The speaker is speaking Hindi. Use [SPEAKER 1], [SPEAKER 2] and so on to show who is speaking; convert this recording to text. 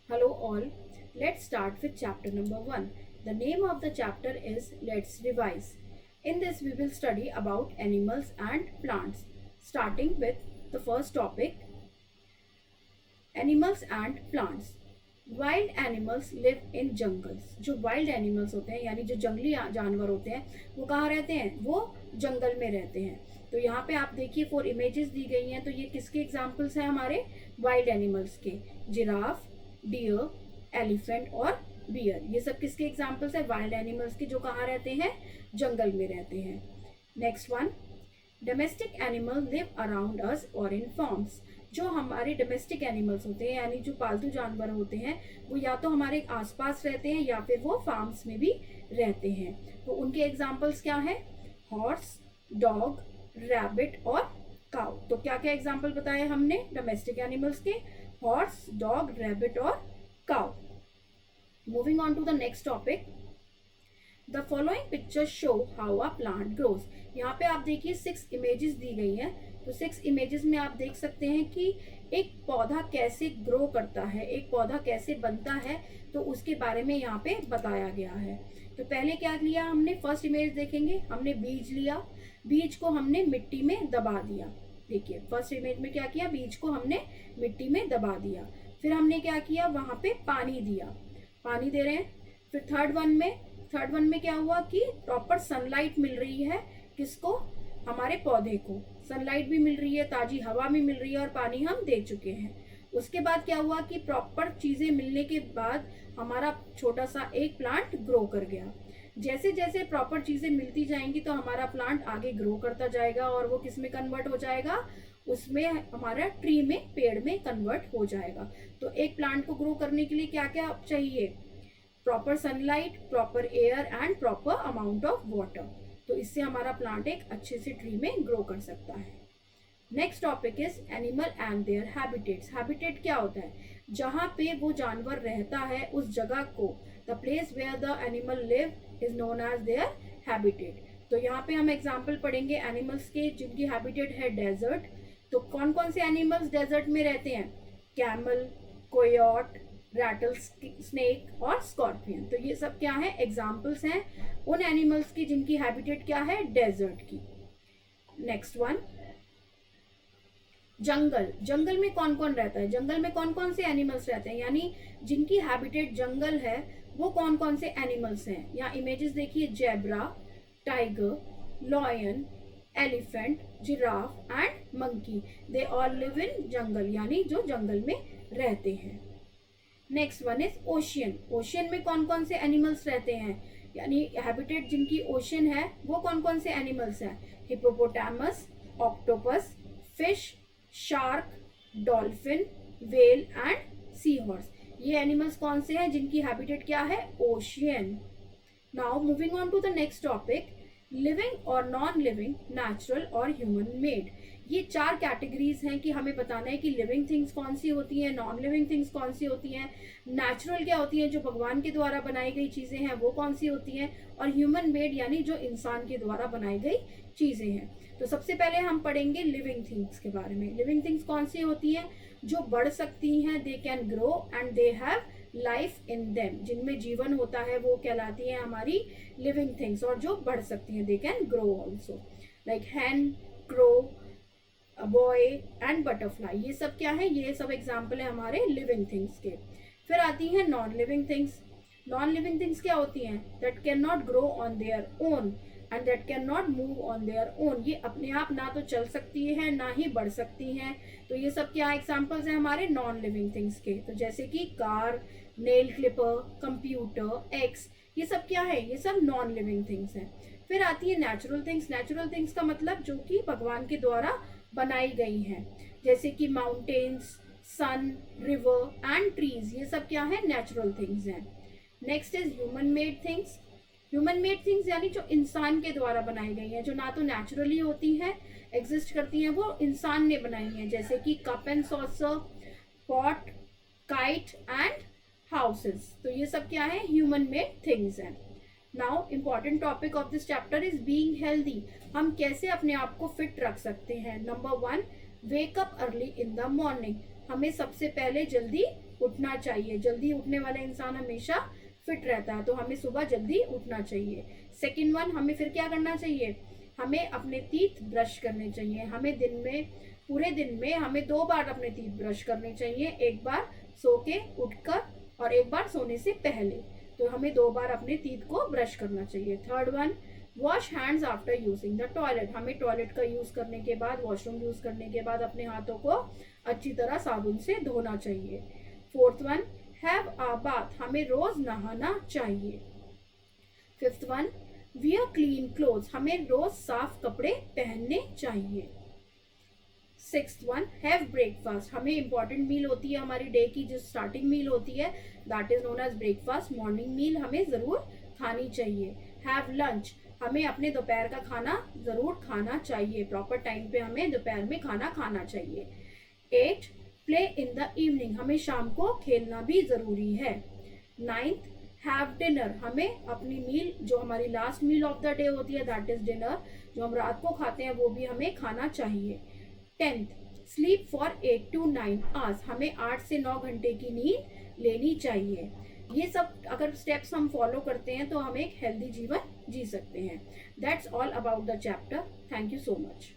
[SPEAKER 1] Hello all. Let's start with chapter number 1. The name of the chapter is Let's Revise. In this we will study about animals and plants. Starting with the first topic, animals and plants. Wild animals live in jungles. जो वाइल्ड एनिमल्स होते हैं यानी जो जंगली जानवर होते हैं वो कहाँ रहते हैं? वो जंगल में रहते हैं. तो यहाँ पे आप देखिए 4 इमेजेस दी गई हैं. तो ये किसके एग्जाम्पल्स हैं? हमारे वाइल्ड एनिमल्स के. जिराफ, डियर, एलिफेंट और बियर. ये सब किसके एग्जाम्पल्स है? वाइल्ड एनिमल्स के, जो कहाँ रहते हैं? जंगल में रहते हैं. Next one, domestic animal live around us और इन फॉर्म्स. जो हमारे डोमेस्टिक एनिमल्स होते हैं यानी जो पालतू जानवर होते हैं वो या तो हमारे आसपास रहते हैं या फिर वो फार्म्स में भी रहते हैं. तो उनके एग्जाम्पल्स क्या हैं? हॉर्स, डॉग, रैबिट और काउ. तो क्या क्या एग्जाम्पल बताए हमने डोमेस्टिक एनिमल्स के? हॉर्स, डॉग, रैबिट और cow. Moving on to the next topic. The following picture show how a plant grows. यहाँ पे आप देखिए 6 इमेजेस दी गई हैं. तो 6 इमेजेस में आप देख सकते हैं कि एक पौधा कैसे ग्रो करता है, एक पौधा कैसे बनता है, तो उसके बारे में यहाँ पे बताया गया है. तो पहले क्या लिया हमने? फर्स्ट इमेज देखेंगे. हमने बीज लिया, बीज को हमने मिट्टी में दबा दिया. देखिए फर्स्ट इमेज में क्या किया? बीज को हमने मिट्टी में दबा दिया. फिर हमने क्या किया? वहां पे पानी दिया, पानी दे रहे हैं. फिर थर्ड वन में क्या हुआ कि प्रॉपर सनलाइट मिल रही है. किसको? हमारे पौधे को सनलाइट भी मिल रही है, ताजी हवा भी मिल रही है और पानी हम दे चुके हैं. उसके बाद क्या हुआ कि प्रॉपर चीजें मिलने के बाद हमारा छोटा सा एक प्लांट ग्रो कर गया. जैसे जैसे प्रॉपर चीजें मिलती जाएंगी तो हमारा प्लांट आगे ग्रो करता जाएगा और वो किस में कन्वर्ट हो जाएगा? उसमें हमारा ट्री में, पेड़ में कन्वर्ट हो जाएगा. तो एक प्लांट को ग्रो करने के लिए क्या क्या चाहिए? Proper sunlight, proper air and proper amount of water. तो इससे हमारा प्लांट एक अच्छे से ट्री में ग्रो कर सकता है. Next topic is animal and there habitats. Habitat क्या होता है? जहाँ पे वो जानवर रहता है उस जगह को, the place where the animal live is known as their habitat. तो यहाँ पे हम एग्जाम्पल पढ़ेंगे एनिमल्स के जिनकी हैबिटेट है डेजर्ट. तो कौन कौन से एनिमल्स डेजर्ट में रहते हैं? कैमल, कोयोट, रैटल स्नेक और स्कॉर्पियन. तो ये सब क्या है? एग्जाम्पल्स हैं उन एनिमल्स की जिनकी हैबिटेट क्या है? डेजर्ट की. नेक्स्ट वन, जंगल. जंगल में कौन कौन रहता है? जंगल में कौन कौन से एनिमल्स रहते हैं यानी जिनकी हैबिटेट जंगल है वो कौन कौन से एनिमल्स हैं? यहाँ इमेजेस देखिए. Zebra, tiger, lion, elephant, giraffe and monkey. They all live in jungle यानी जो जंगल में रहते हैं. Next one is ocean. Ocean में कौन कौन से एनिमल्स रहते हैं यानी हैबिटेट जिनकी ओशियन है वो कौन कौन से एनिमल्स हैं? Hippopotamus, octopus, fish, shark, dolphin, whale and sea horse. ये एनिमल्स कौन से हैं जिनकी हैबिटेट क्या है? Ocean. Now moving on to the next topic, living और नॉन लिविंग, नेचुरल और ह्यूमन मेड. ये 4 कैटेगरीज हैं कि हमें बताना है कि लिविंग थिंग्स कौन सी होती हैं, नॉन लिविंग थिंग्स कौन सी होती हैं, नेचुरल क्या होती हैं जो भगवान के द्वारा बनाई गई चीजें हैं वो कौन सी होती हैं, और ह्यूमन मेड यानी जो इंसान के द्वारा बनाई गई चीजें हैं. तो सबसे पहले हम पढ़ेंगे लिविंग थिंग्स के बारे में. लिविंग थिंग्स कौन सी होती हैं? जो बढ़ सकती हैं, they can grow and they have life in them. जिनमें जीवन होता है वो कहलाती है हमारी लिविंग थिंग्स. और जो बढ़ सकती हैं, they can grow also, like hen, crow, boy and butterfly. ये सब क्या है? ये सब एग्जाम्पल है हमारे लिविंग थिंग्स के. फिर आती हैं non living things. Non living things क्या होती हैं? That can not grow on their own and that can not move on their own. ये अपने आप ना तो चल सकती है ना ही बढ़ सकती हैं. तो ये सब क्या एग्जाम्पल्स हैं हमारे नॉन लिविंग थिंग्स के? तो जैसे कि car, nail clipper, computer, x, ये सब क्या है? ये सब नॉन लिविंग थिंग्स हैं. फिर आती है नेचुरल थिंग्स. नेचुरल थिंग्स का मतलब जो कि भगवान के द्वारा बनाई गई हैं, जैसे कि mountains, sun, river and trees. ये सब क्या है? नेचुरल थिंग्स हैं. Next is human made things. Human made things यानी जो इंसान के द्वारा बनाई गई हैं, जो ना तो नेचुरली होती हैं, एग्जिस्ट करती हैं, वो इंसान ने बनाई हैं. जैसे कि cup and saucer, pot, kite and houses. तो ये सब क्या है? ह्यूमन मेड थिंग्स हैं. Now important topic of this chapter is being healthy. हम कैसे अपने आप को फिट रख सकते हैं? Number 1, wake up early in the morning. हमें सबसे पहले जल्दी उठना चाहिए। जल्दी उठने वाला इंसान हमेशा फिट रहता है, तो हमें सुबह जल्दी उठना चाहिए। सेकेंड वन, हमें फिर क्या करना चाहिए, हमें अपने टीथ ब्रश करने चाहिए। हमें दिन में, पूरे दिन में हमें 2 बार अपने टीथ ब्रश करने चाहिए, एक बार सो के उठकर और एक बार सोने से पहले। तो हमें 2 बार अपने टीथ को ब्रश करना चाहिए। Third one, wash hands after using the toilet. हमें टॉयलेट का यूज करने के बाद, वॉशरूम यूज करने के बाद अपने हाथों को अच्छी तरह साबुन से धोना चाहिए। Fourth one, have a bath. हमें रोज नहाना चाहिए। Fifth one, wear clean clothes. हमें रोज साफ कपड़े पहनने चाहिए। Sixth one, have breakfast. हमें इंपॉर्टेंट मील होती है हमारी डे की, जो स्टार्टिंग मील होती है, that is known as breakfast. Morning meal हमें जरूर खानी चाहिए। Have lunch. हमें अपने दोपहर का खाना जरूर खाना चाहिए, प्रॉपर टाइम पे हमें दोपहर में खाना खाना चाहिए। 8, प्ले इन द इवनिंग। हमें शाम को खेलना भी जरूरी है। 9th, have dinner. हमें अपनी मील, जो हमारी last meal of the day होती है, दैट इज डिनर, जो हम रात को खाते हैं, वो भी हमें खाना चाहिए। 10th, sleep for 8 to 9 hours. हमें 8 से 9 घंटे की नींद लेनी चाहिए। ये सब अगर स्टेप्स हम फॉलो करते हैं तो हम एक हेल्दी जीवन जी सकते हैं। That's all about the chapter. Thank you so much.